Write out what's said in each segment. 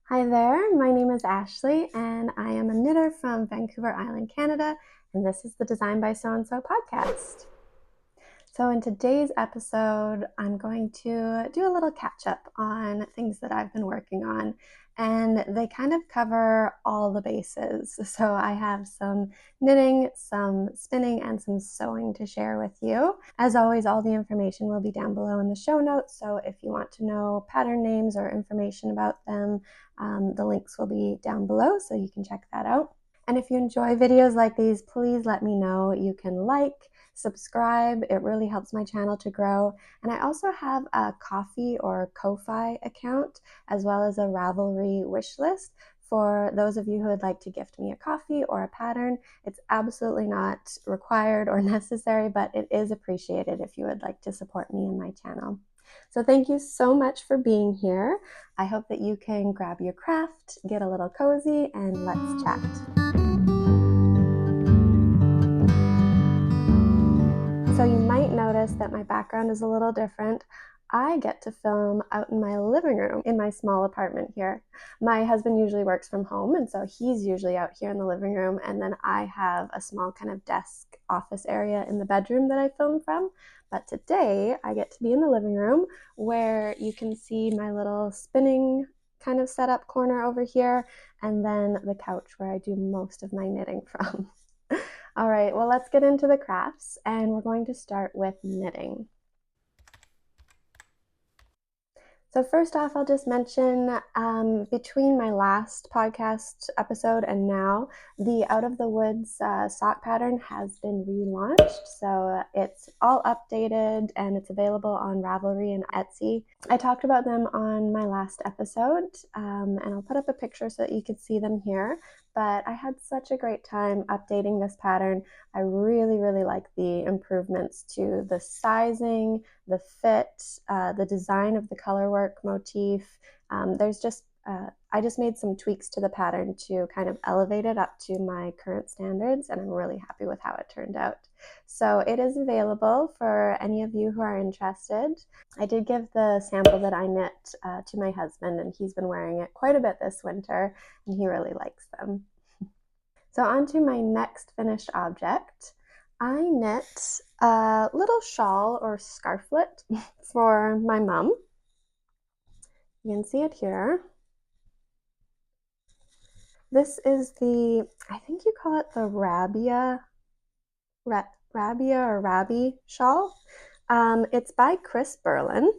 Hi there, my name is Ashley and I am a knitter from Vancouver Island, Canada, and this is the Design by Sew and Sew podcast. So in today's episode, I'm going to do a little catch up on things that I've been working on, and they kind of cover all the bases. So I have some knitting, some spinning, and some sewing to share with you. As always, all the information will be down below in the show notes, so if you want to know pattern names or information about them, the links will be down below, so you can check that out. And if you enjoy videos like these, please let me know. You can like, subscribe, it really helps my channel to grow. And I also have a Ko-fi or Ko-fi account, as well as a Ravelry wish list for those of you who would like to gift me a coffee or a pattern. It's absolutely not required or necessary, but it is appreciated if you would like to support me and my channel. So thank you so much for being here. I hope that you can grab your craft, get a little cozy, and let's chat. So you might notice that my background is a little different. I get to film out in my living room in my small apartment here. My husband usually works from home, and so he's usually out here in the living room, and then I have a small kind of desk office area in the bedroom that I film from. But today I get to be in the living room where you can see my little spinning kind of setup corner over here, and then the couch where I do most of my knitting from. All right, well, let's get into the crafts, and we're going to start with knitting. So first off, I'll just mention between my last podcast episode and now, the Out of the Woods sock pattern has been relaunched. So it's all updated and it's available on Ravelry and Etsy. I talked about them on my last episode, and I'll put up a picture so that you can see them here. But I had such a great time updating this pattern. I really like the improvements to the sizing, the fit, the design of the colorwork motif. I just made some tweaks to the pattern to kind of elevate it up to my current standards, and I'm really happy with how it turned out. So it is available for any of you who are interested. I did give the sample that I knit to my husband, and he's been wearing it quite a bit this winter, and he really likes them. So on to my next finished object. I knit a little shawl or scarflet for my mom. You can see it here. This is I think you call it the Rabea or Rabie shawl. It's by Chris Berlin.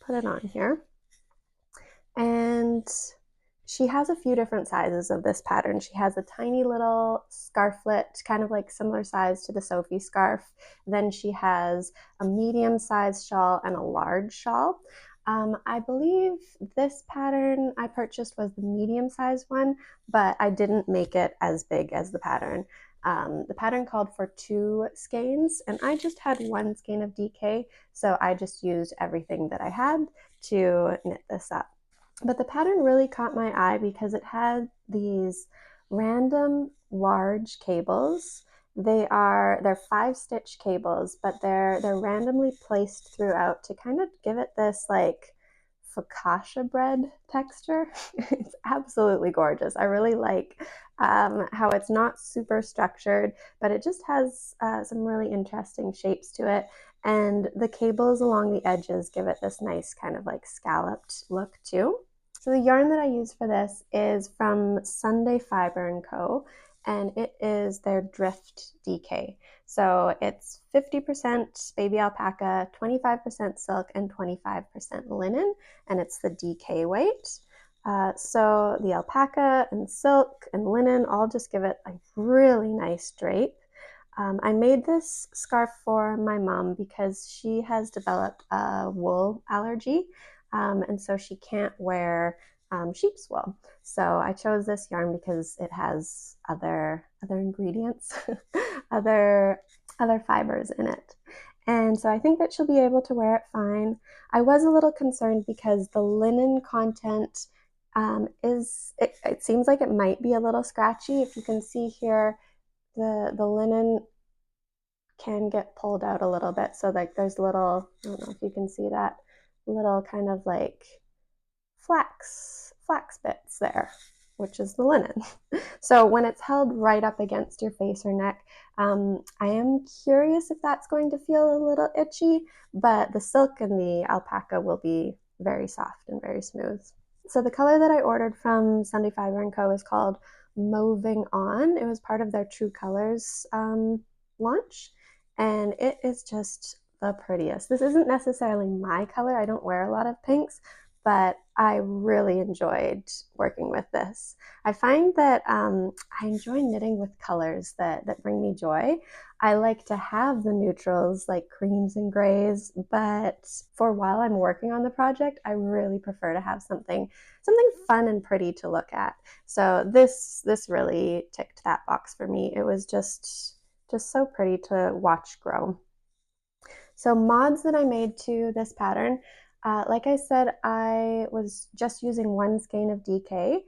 Put it on here. And she has a few different sizes of this pattern. She has a tiny little scarflet, kind of like similar size to the Sophie scarf. Then she has a medium-sized shawl and a large shawl. I believe this pattern I purchased was the medium-sized one, but I didn't make it as big as the pattern. The pattern called for 2 skeins, and I just had 1 skein of DK, so I just used everything that I had to knit this up. But the pattern really caught my eye because it had these random large cables. They're 5-stitch cables, but they're randomly placed throughout to kind of give it this like focaccia bread texture. It's absolutely gorgeous. I really like how it's not super structured, but it just has some really interesting shapes to it. And the cables along the edges give it this nice kind of like scalloped look too. So the yarn that I use for this is from Sunday Fibre & Co., and it is their Drift DK. So it's 50% baby alpaca, 25% silk, and 25% linen, and it's the DK weight. So the alpaca and silk and linen all just give it a really nice drape. I made this scarf for my mom because she has developed a wool allergy, and so she can't wear sheep's wool. So I chose this yarn because it has other ingredients, other fibers in it. And so I think that she'll be able to wear it fine. I was a little concerned because the linen content it seems like it might be a little scratchy. If you can see here, the linen can get pulled out a little bit. So like there's little, I don't know if you can see that, little kind of like flax bits fits there, which is the linen. So when it's held right up against your face or neck, I am curious if that's going to feel a little itchy, but the silk and the alpaca will be very soft and very smooth. So the color that I ordered from Sunday Fibre & Co. is called Mauve-ing On. It was part of their True Colors launch, and it is just the prettiest. This isn't necessarily my color. I don't wear a lot of pinks, but I really enjoyed working with this. I find that I enjoy knitting with colors that bring me joy. I like to have the neutrals like creams and grays, but for while I'm working on the project, I really prefer to have something fun and pretty to look at. So this really ticked that box for me. It was just so pretty to watch grow. So mods that I made to this pattern, like I said, I was just using one skein of DK,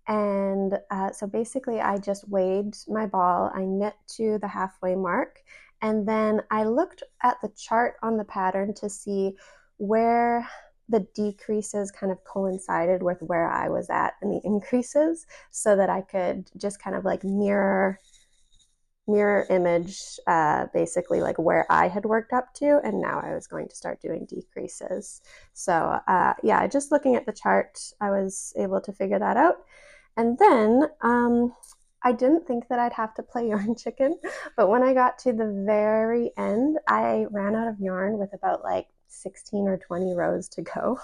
and so basically I just weighed my ball, I knit to the halfway mark, and then I looked at the chart on the pattern to see where the decreases kind of coincided with where I was at in the increases, so that I could just kind of like mirror image basically like where I had worked up to, and now I was going to start doing decreases. So yeah, just looking at the chart, I was able to figure that out. And then I didn't think that I'd have to play yarn chicken, but when I got to the very end, I ran out of yarn with about like 16 or 20 rows to go.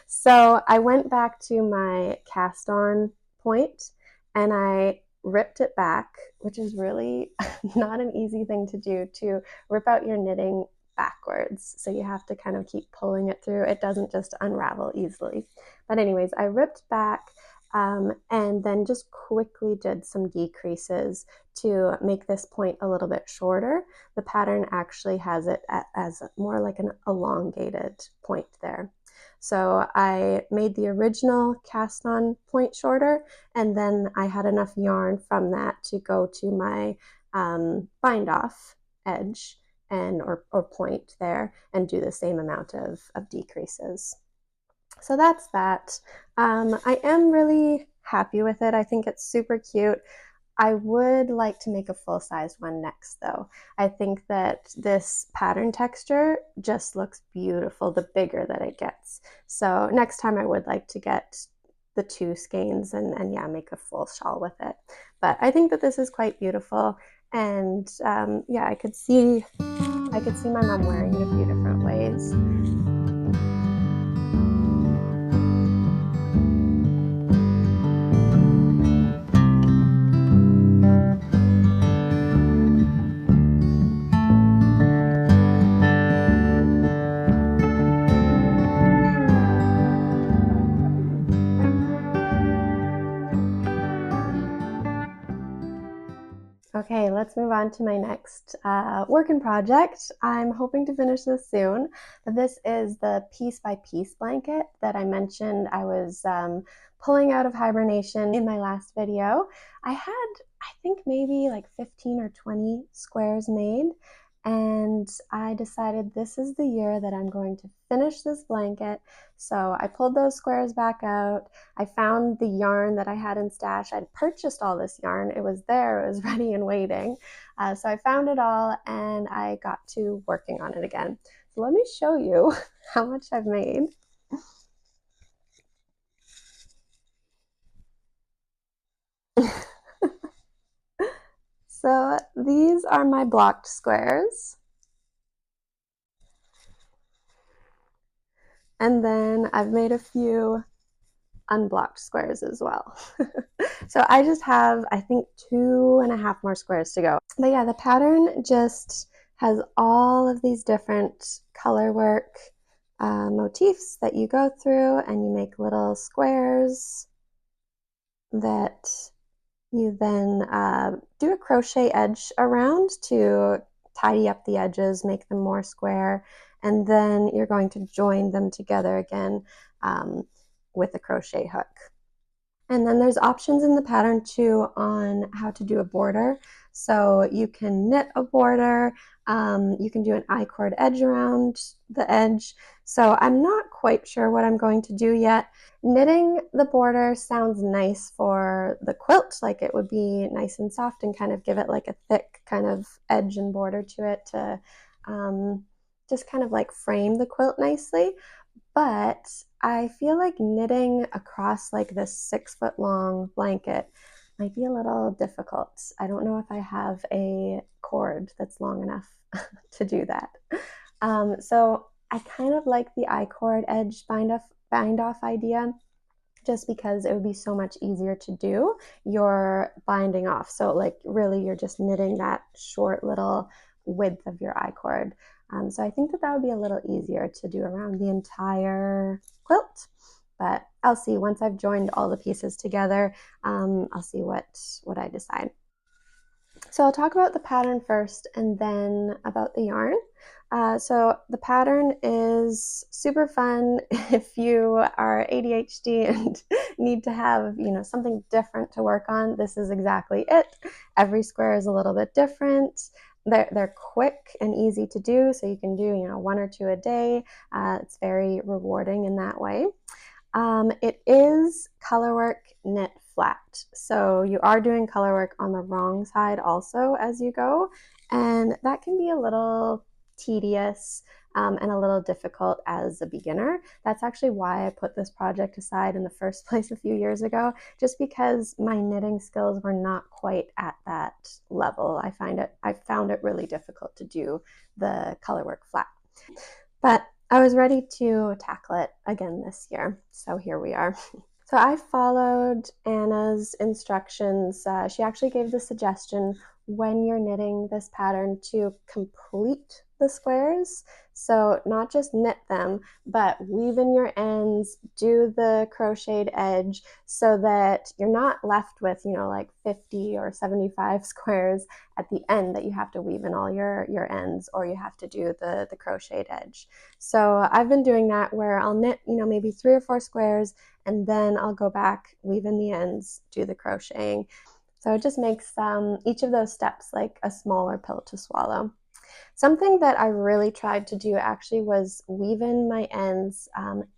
So I went back to my cast on point and I ripped it back, which is really not an easy thing to do, to rip out your knitting backwards. So you have to kind of keep pulling it through. It doesn't just unravel easily. But anyways, I ripped back and then just quickly did some decreases to make this point a little bit shorter. The pattern actually has it as more like an elongated point there. So I made the original cast on point shorter, and then I had enough yarn from that to go to my bind off edge and or point there and do the same amount of decreases. So that's that. I am really happy with it. I think it's super cute. I would like to make a full-sized one next, though. I think that this pattern texture just looks beautiful the bigger that it gets. So next time I would like to get the 2 skeins and yeah, make a full shawl with it. But I think that this is quite beautiful, and yeah, I could see my mom wearing it a few different ways. Okay, let's move on to my next working project. I'm hoping to finish this soon. But this is the piece by piece blanket that I mentioned I was pulling out of hibernation in my last video. I had, I think, maybe like 15 or 20 squares made, and I decided this is the year that I'm going to finish this blanket. So I pulled those squares back out. I found the yarn that I had in stash. I'd purchased all this yarn. It was there. It was ready and waiting. So I found it all and I got to working on it again. So let me show you how much I've made. So these are my blocked squares. And then I've made a few unblocked squares as well. So I just have, I think, 2.5 more squares to go. But yeah, the pattern just has all of these different color work motifs that you go through, and you make little squares that you then do a crochet edge around to tidy up the edges, make them more square, and then you're going to join them together again with a crochet hook. And then there's options in the pattern too on how to do a border. So you can knit a border, you can do an I-cord edge around the edge. So I'm not quite sure what I'm going to do yet. Knitting the border sounds nice for the quilt, like it would be nice and soft and kind of give it like a thick kind of edge and border to it to just kind of like frame the quilt nicely. But I feel like knitting across like this 6-foot long blanket might be a little difficult. I don't know if I have a cord that's long enough to do that. So I kind of like the I-cord edge bind off idea, just because it would be so much easier to do. You're binding off, so like really you're just knitting that short little width of your I-cord. So I think that would be a little easier to do around the entire quilt, but I'll see once I've joined all the pieces together. I'll see what I decide. So I'll talk about the pattern first and then about the yarn. So the pattern is super fun if you are ADHD and need to have, something different to work on. This is exactly it. Every square is a little bit different. They're quick and easy to do, so you can do, 1 or 2 a day. It's very rewarding in that way. It is colorwork knit flat, so you are doing colorwork on the wrong side also as you go, and that can be a little tedious and a little difficult as a beginner. That's actually why I put this project aside in the first place a few years ago, just because my knitting skills were not quite at that level. I found it really difficult to do the colorwork flat. But I was ready to tackle it again this year, so here we are. So I followed Anna's instructions. She actually gave the suggestion when you're knitting this pattern to complete the squares. So not just knit them, but weave in your ends, do the crocheted edge so that you're not left with, like 50 or 75 squares at the end that you have to weave in all your ends, or you have to do the crocheted edge. So I've been doing that where I'll knit, maybe 3 or 4 squares, and then I'll go back, weave in the ends, do the crocheting. So it just makes each of those steps like a smaller pill to swallow. Something that I really tried to do actually was weave in my ends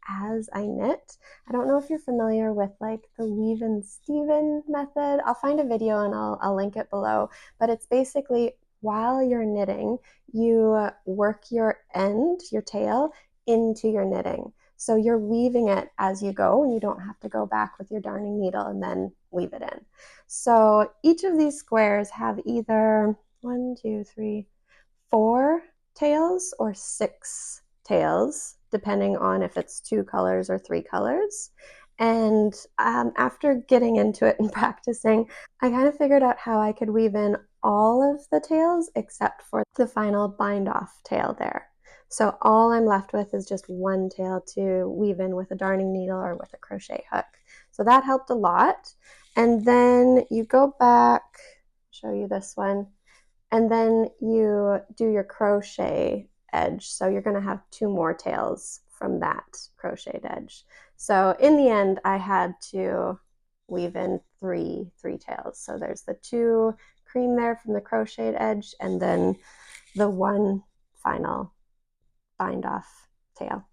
as I knit. I don't know if you're familiar with like the Weaven Steven method. I'll find a video and I'll link it below, but it's basically while you're knitting, you work your end, your tail, into your knitting. So you're weaving it as you go, and you don't have to go back with your darning needle and then weave it in. So each of these squares have either 1, 2, 3, 4 tails or 6 tails, depending on if it's 2 colors or 3 colors. And after getting into it and practicing, I kind of figured out how I could weave in all of the tails except for the final bind off tail there. So all I'm left with is just 1 tail to weave in with a darning needle or with a crochet hook. So that helped a lot. And then you go back, show you this one, and then you do your crochet edge. So you're going to have 2 more tails from that crocheted edge. So in the end, I had to weave in three tails. So there's the 2 cream there from the crocheted edge, and then the 1 final bind off tail.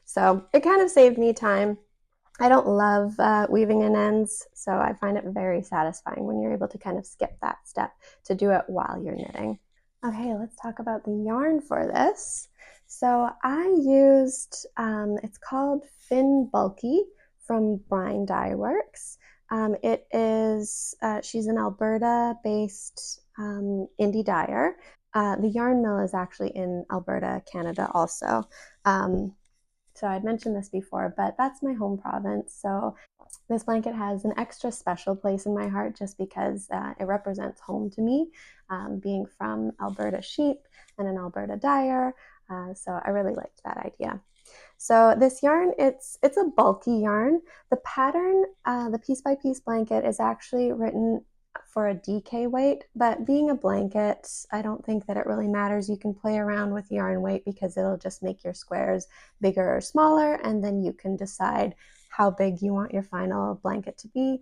So it kind of saved me time. I don't love weaving in ends, so I find it very satisfying when you're able to kind of skip that step to do it while you're knitting. Okay, let's talk about the yarn for this. So I used, it's called Fin Bulky from Brine Dyeworks. It is, she's an Alberta-based indie dyer. The yarn mill is actually in Alberta, Canada also. So I'd mentioned this before, but that's my home province. So this blanket has an extra special place in my heart just because it represents home to me, being from Alberta sheep and an Alberta dyer. So I really liked that idea. So this yarn, it's a bulky yarn. The pattern, the piece by piece blanket is actually written for a DK weight, but being a blanket, I don't think that it really matters. You can play around with yarn weight because it'll just make your squares bigger or smaller, and then you can decide how big you want your final blanket to be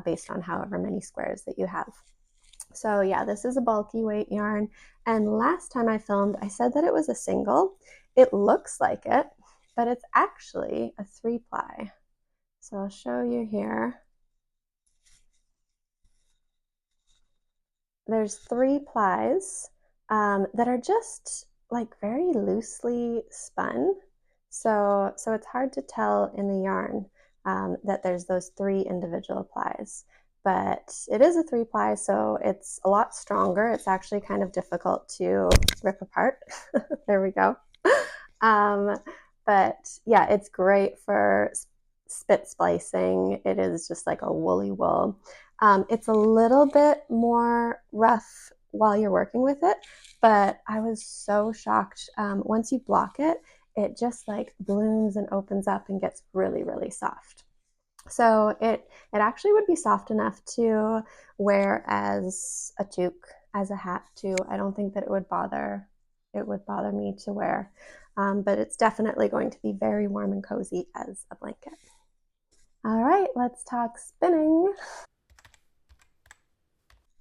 based on however many squares that you have. So yeah, this is a bulky weight yarn. And last time I filmed, I said that it was a single. It looks like it, but it's actually a 3-ply. So I'll show you here. There's 3 plies that are just like very loosely spun. So it's hard to tell in the yarn that there's those 3 individual plies. But it is a 3-ply, so it's a lot stronger. It's actually kind of difficult to rip apart. There we go. But yeah, it's great for spit splicing. It is just like a woolly wool. It's a little bit more rough while you're working with it, but I was so shocked. Once you block it, it just like blooms and opens up and gets really, really soft. So it actually would be soft enough to wear as a toque, as a hat too. I don't think that it would bother me to wear, but it's definitely going to be very warm and cozy as a blanket. All right, let's talk spinning.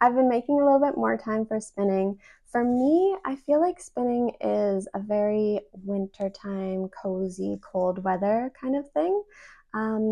I've been making a little bit more time for spinning. For me, I feel like spinning is a very wintertime, cozy, cold weather kind of thing.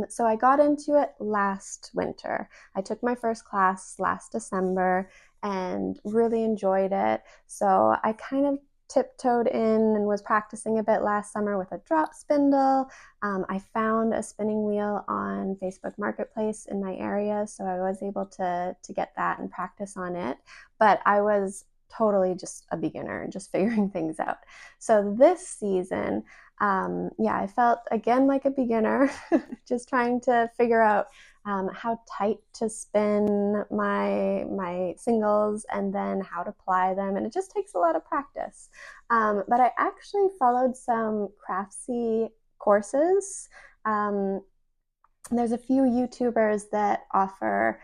So I got into it last winter. I took my first class last December and really enjoyed it. So I kind of tiptoed in and was practicing a bit last summer with a drop spindle. I found a spinning wheel on Facebook Marketplace in my area, so I was able to get that and practice on it. But I was totally just a beginner and just figuring things out. So this season, yeah, I felt again like a beginner, just trying to figure out how tight to spin my singles and then how to ply them, and it just takes a lot of practice. But I actually followed some craftsy courses. There's a few YouTubers that offer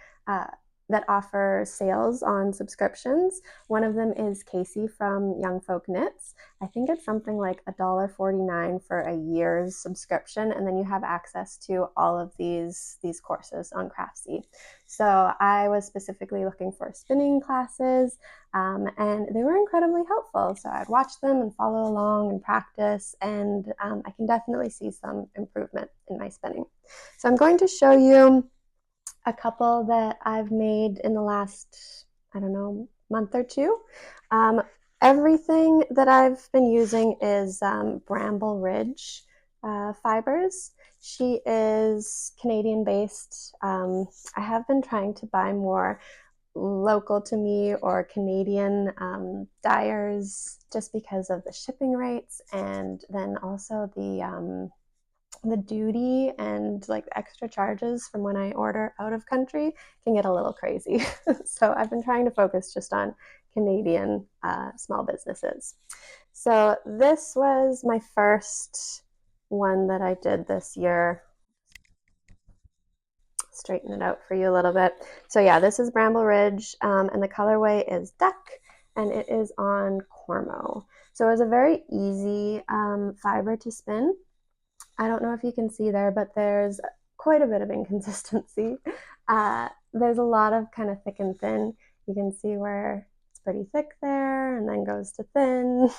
sales on subscriptions. One of them is Casey from Young Folk Knits. I think it's something like $1.49 for a year's subscription, and then you have access to all of these courses on Craftsy. So I was specifically looking for spinning classes, and they were incredibly helpful. So I'd watch them and follow along and practice, and I can definitely see some improvement in my spinning. So I'm going to show you a couple that I've made in the last, I don't know, month or two. Everything that I've been using is Bramble Ridge fibers. She is Canadian based. I have been trying to buy more local to me or Canadian dyers just because of the shipping rates, and then also the duty and like extra charges from when I order out of country can get a little crazy. So I've been trying to focus just on Canadian small businesses. So this was my first one that I did this year. Straighten it out for you a little bit. So yeah, this is Bramble Ridge, and the colorway is Duck, and it is on Cormo. So it was a very easy fiber to spin. I don't know if you can see there, but there's quite a bit of inconsistency. There's a lot of kind of thick and thin. You can see where it's pretty thick there and then goes to thin.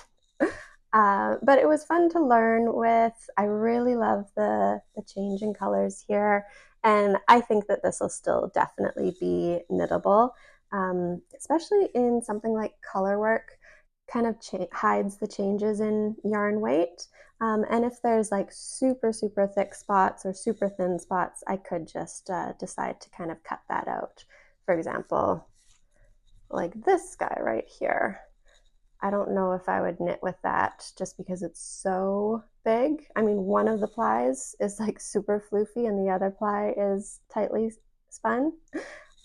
But it was fun to learn with. I really love the change in colors here. And I think that this will still definitely be knittable, especially in something like color work. Kind of hides the changes in yarn weight. And if there's like super, super thick spots or super thin spots, I could just decide to kind of cut that out. For example, like this guy right here. I don't know if I would knit with that just because it's so big. I mean, one of the plies is like super floofy and the other ply is tightly spun.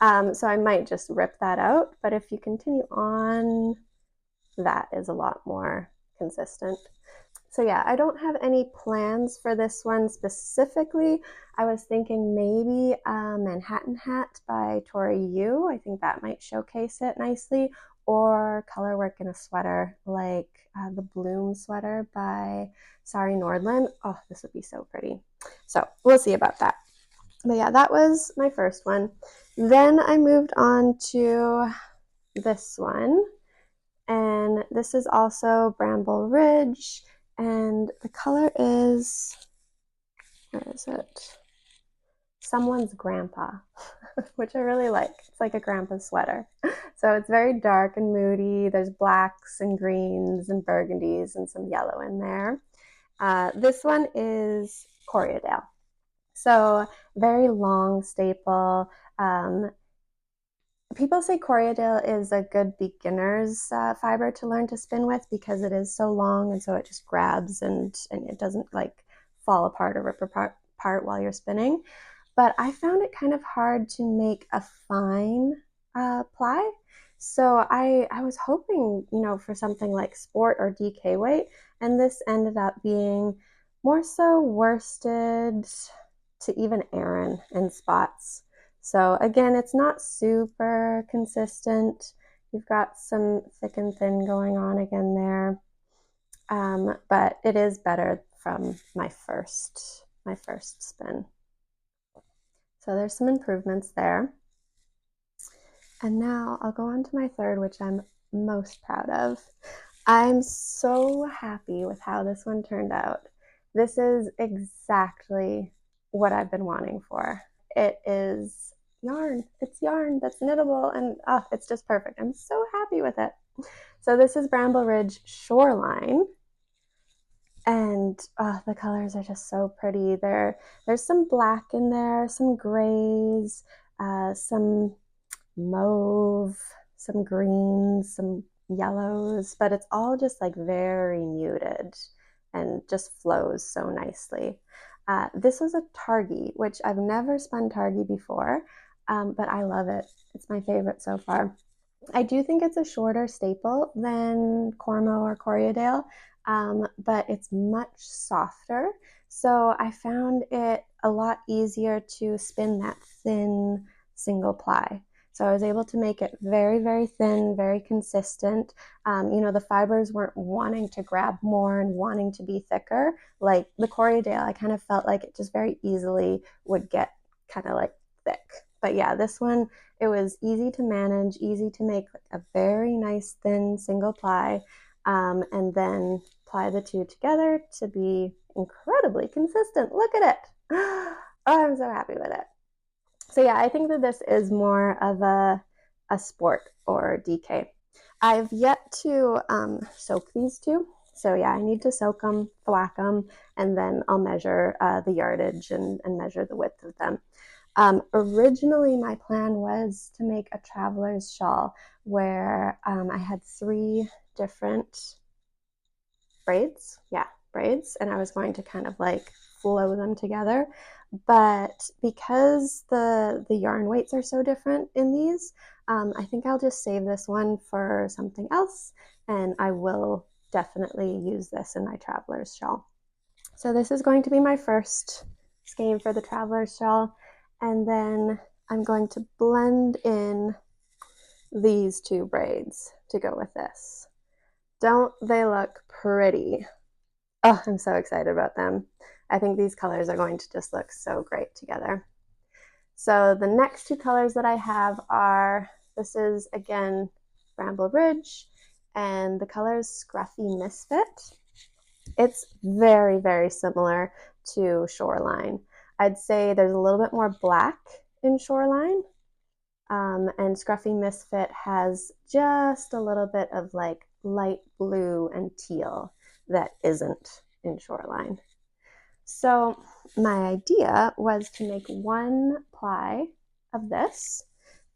So I might just rip that out. But if you continue on, that is a lot more consistent. So yeah, I don't have any plans for this one specifically. I was thinking maybe Manhattan Hat by Tori Yu. I think that might showcase it nicely. or color work in a sweater like the Bloom sweater by Sari Nordland. Oh, this would be so pretty. So we'll see about that. But yeah, that was my first one. Then I moved on to this one, and this is also Bramble Ridge, and the color is, where is it? Someone's Grandpa, which I really like. It's like a grandpa sweater. So it's very dark and moody. There's blacks and greens and burgundies and some yellow in there. This one is Corriedale. So very long staple. People say Corriedale is a good beginner's fiber to learn to spin with because it is so long, and so it just grabs and it doesn't like fall apart or rip apart while you're spinning. But I found it kind of hard to make a fine ply. So I was hoping, for something like sport or DK weight, and this ended up being more so worsted to even Aran in spots. So again, it's not super consistent. You've got some thick and thin going on again there. But it is better from my first spin. So there's some improvements there. And now I'll go on to my third, which I'm most proud of. I'm so happy with how this one turned out. This is exactly what I've been wanting for. It is yarn. It's yarn that's knittable, and it's just perfect. I'm so happy with it. So this is Bramble Ridge Shoreline. And the colors are just so pretty. There's some black in there, some grays, some mauve, some greens, some yellows, but it's all just like very muted and just flows so nicely. This was a targhee, which I've never spun targhee before, but I love it. It's my favorite so far. I do think it's a shorter staple than Cormo or Corriedale, but it's much softer. So I found it a lot easier to spin that thin single ply. So I was able to make it very, very thin, very consistent. The fibers weren't wanting to grab more and wanting to be thicker. Like the Corriedale, I kind of felt like it just very easily would get kind of like thick. But yeah, this one, it was easy to manage, easy to make a very nice thin single ply, and then ply the two together to be incredibly consistent. Look at it. Oh, I'm so happy with it. So yeah, I think that this is more of a sport or DK. I've yet to soak these two. So yeah, I need to soak them, thwack them, and then I'll measure the yardage and measure the width of them. Originally, my plan was to make a traveler's shawl where I had 3 different braids. Yeah, braids. And I was going to kind of like flow them together. But because the yarn weights are so different in these, I think I'll just save this one for something else. And I will definitely use this in my traveler's shawl. So this is going to be my first skein for the traveler's shawl. And then I'm going to blend in these 2 braids to go with this. Don't they look pretty? Oh, I'm so excited about them. I think these colors are going to just look so great together. So the next 2 colors that I have are, this is again Bramble Ridge, and the color is Scruffy Misfit. It's very, very similar to Shoreline. I'd say there's a little bit more black in Shoreline, and Scruffy Misfit has just a little bit of like light blue and teal that isn't in Shoreline. So my idea was to make 1 ply of this,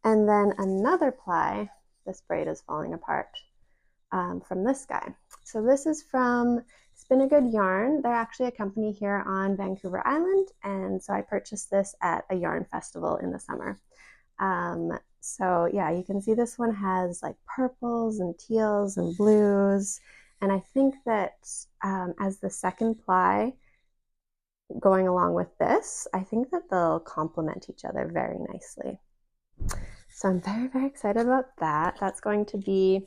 and then another ply, this braid is falling apart, from this guy. So this is from Spin a Good Yarn. They're actually a company here on Vancouver Island, and so I purchased this at a yarn festival in the summer. So yeah, you can see this one has like purples and teals and blues, and I think that as the second ply going along with this, I think that they'll complement each other very nicely. So I'm very, very excited about that. That's going to be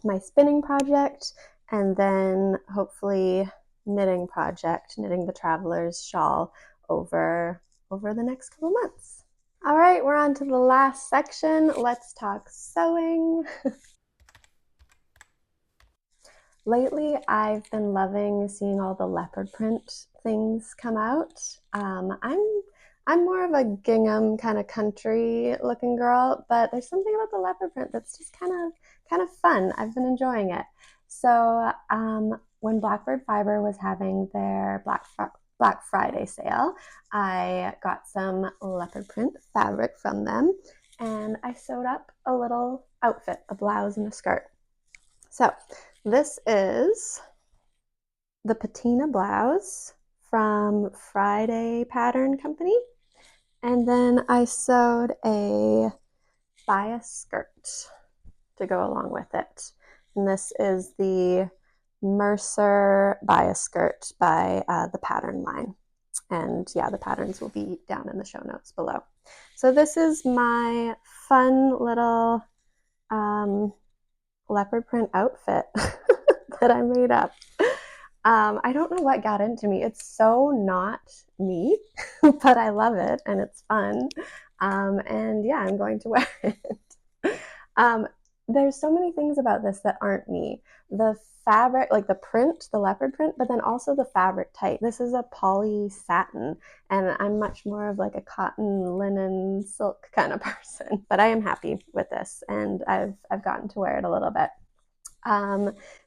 my spinning project, and then hopefully knitting project, knitting the Traveler's shawl over the next couple months. All right, we're on to the last section. Let's talk sewing. Lately, I've been loving seeing all the leopard print things come out. I'm more of a gingham kind of country looking girl, but there's something about the leopard print that's just kind of fun. I've been enjoying it. So when Blackbird Fibre was having their Black Friday sale, I got some leopard print fabric from them, and I sewed up a little outfit, a blouse and a skirt. So this is the Patina blouse from Friday Pattern Company. And then I sewed a bias skirt to go along with it. And this is the Mercer bias skirt by the Pattern line. And yeah, the patterns will be down in the show notes below. So this is my fun little leopard print outfit that I made up. I don't know what got into me. It's so not me, but I love it and it's fun. And yeah, I'm going to wear it. There's so many things about this that aren't me. The fabric, like the print, the leopard print, but then also the fabric type. This is a poly satin, and I'm much more of like a cotton, linen, silk kind of person. But I am happy with this, and I've gotten to wear it a little bit.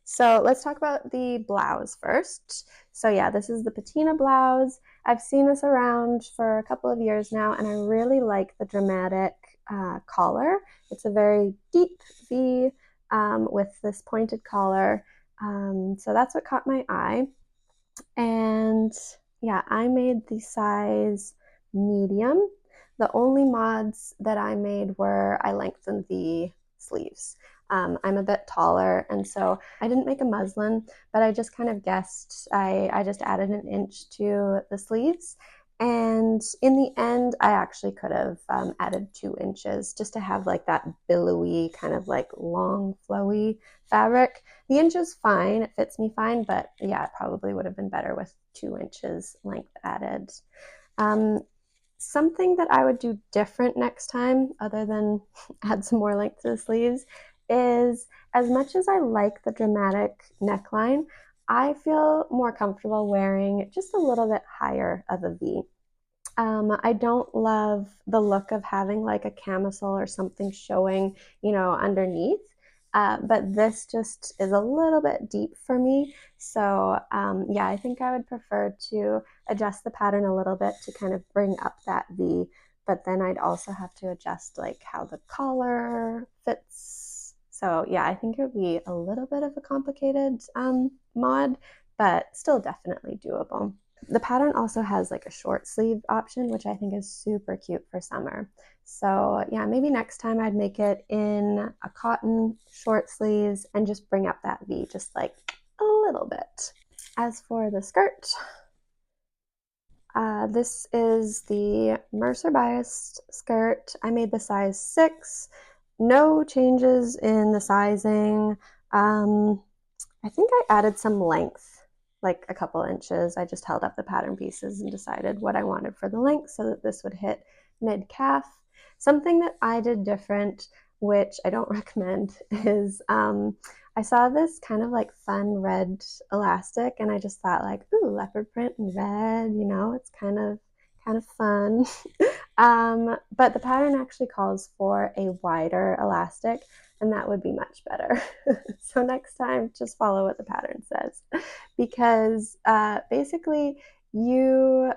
So let's talk about the blouse first. So yeah, this is the Patina blouse. I've seen this around for a couple of years now, and I really like the dramatic collar. It's a very deep V with this pointed collar. So that's what caught my eye. And yeah, I made the size medium. The only mods that I made were I lengthened the sleeves. I'm a bit taller, and so I didn't make a muslin, but I just kind of guessed. I just added an inch to the sleeves, and in the end, I actually could have added 2 inches just to have like that billowy kind of like long flowy fabric. The inch is fine, it fits me fine, but yeah, it probably would have been better with 2 inches length added. Something that I would do different next time, other than add some more length to the sleeves, is as much as I like the dramatic neckline, I feel more comfortable wearing just a little bit higher of a V. I don't love the look of having like a camisole or something showing, underneath. But this just is a little bit deep for me. So yeah, I think I would prefer to adjust the pattern a little bit to kind of bring up that V, but then I'd also have to adjust like how the collar fits. So yeah, I think it would be a little bit of a complicated mod, but still definitely doable. The pattern also has like a short sleeve option, which I think is super cute for summer. So yeah, maybe next time I'd make it in a cotton short sleeves and just bring up that V just like a little bit. As for the skirt, this is the Mercer biased skirt. I made the size 6. No changes in the sizing. I think I added some length, like a couple inches. I just held up the pattern pieces and decided what I wanted for the length so that this would hit mid-calf. Something that I did different, which I don't recommend, is I saw this kind of like fun red elastic, and I just thought like, ooh, leopard print and red, it's kind of fun. But the pattern actually calls for a wider elastic, and that would be much better. So next time, just follow what the pattern says, because basically you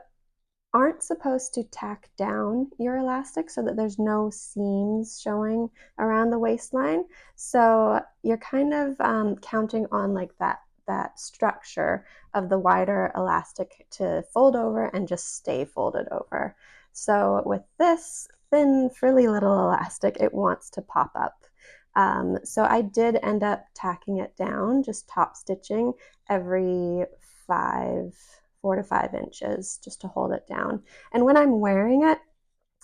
aren't supposed to tack down your elastic so that there's no seams showing around the waistline. So you're kind of counting on like that structure of the wider elastic to fold over and just stay folded over. So with this thin frilly little elastic, it wants to pop up. So I did end up tacking it down, just top stitching every 4 to 5 inches just to hold it down. And when I'm wearing it,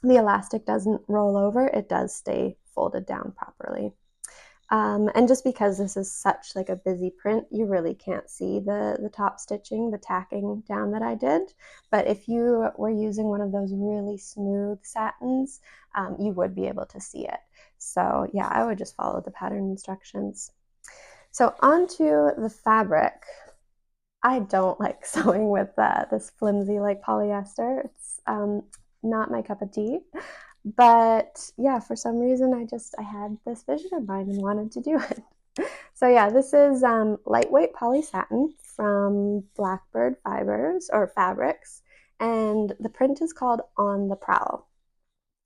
the elastic doesn't roll over, it does stay folded down properly. And just because this is such like a busy print, you really can't see the top stitching, the tacking down that I did. But if you were using one of those really smooth satins, you would be able to see it. So yeah, I would just follow the pattern instructions. So onto the fabric. I don't like sewing with this flimsy like polyester. It's not my cup of tea. But yeah, for some reason I had this vision in mind and wanted to do it. So yeah, this is lightweight poly satin from Blackbird Fibers or Fabrics, and the print is called On the Prowl.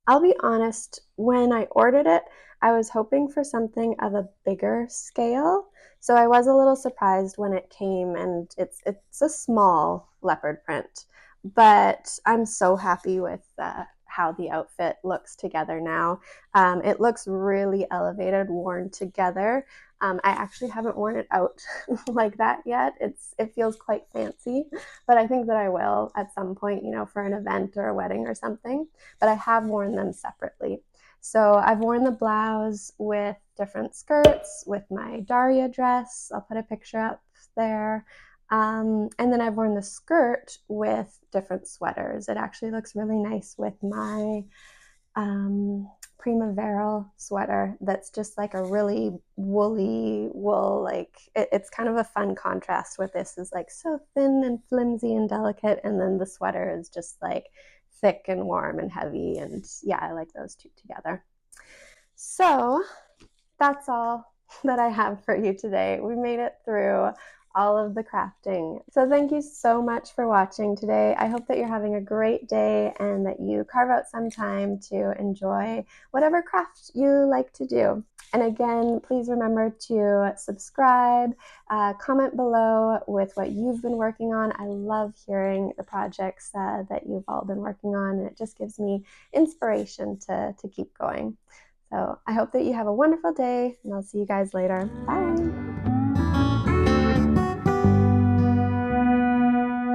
I'll be honest, when I ordered it, I was hoping for something of a bigger scale. So I was a little surprised when it came, and it's a small leopard print. But I'm so happy with how the outfit looks together now. It looks really elevated, worn together. I actually haven't worn it out like that yet. It feels quite fancy, but I think that I will at some point, you know, for an event or a wedding or something. But I have worn them separately. So I've worn the blouse with different skirts, with my Daria dress. I'll put a picture up there. And then I've worn the skirt with different sweaters. It actually looks really nice with my Primavera sweater that's just like a really woolly wool, like it's kind of a fun contrast with this is like so thin and flimsy and delicate, and then the sweater is just like thick and warm and heavy, and yeah, I like those two together. So that's all that I have for you today. We made it through all of the crafting. So thank you so much for watching today. I hope that you're having a great day and that you carve out some time to enjoy whatever craft you like to do. And again, please remember to subscribe, comment below with what you've been working on. I love hearing the projects that you've all been working on, and it just gives me inspiration to keep going. So I hope that you have a wonderful day, and I'll see you guys later. Bye.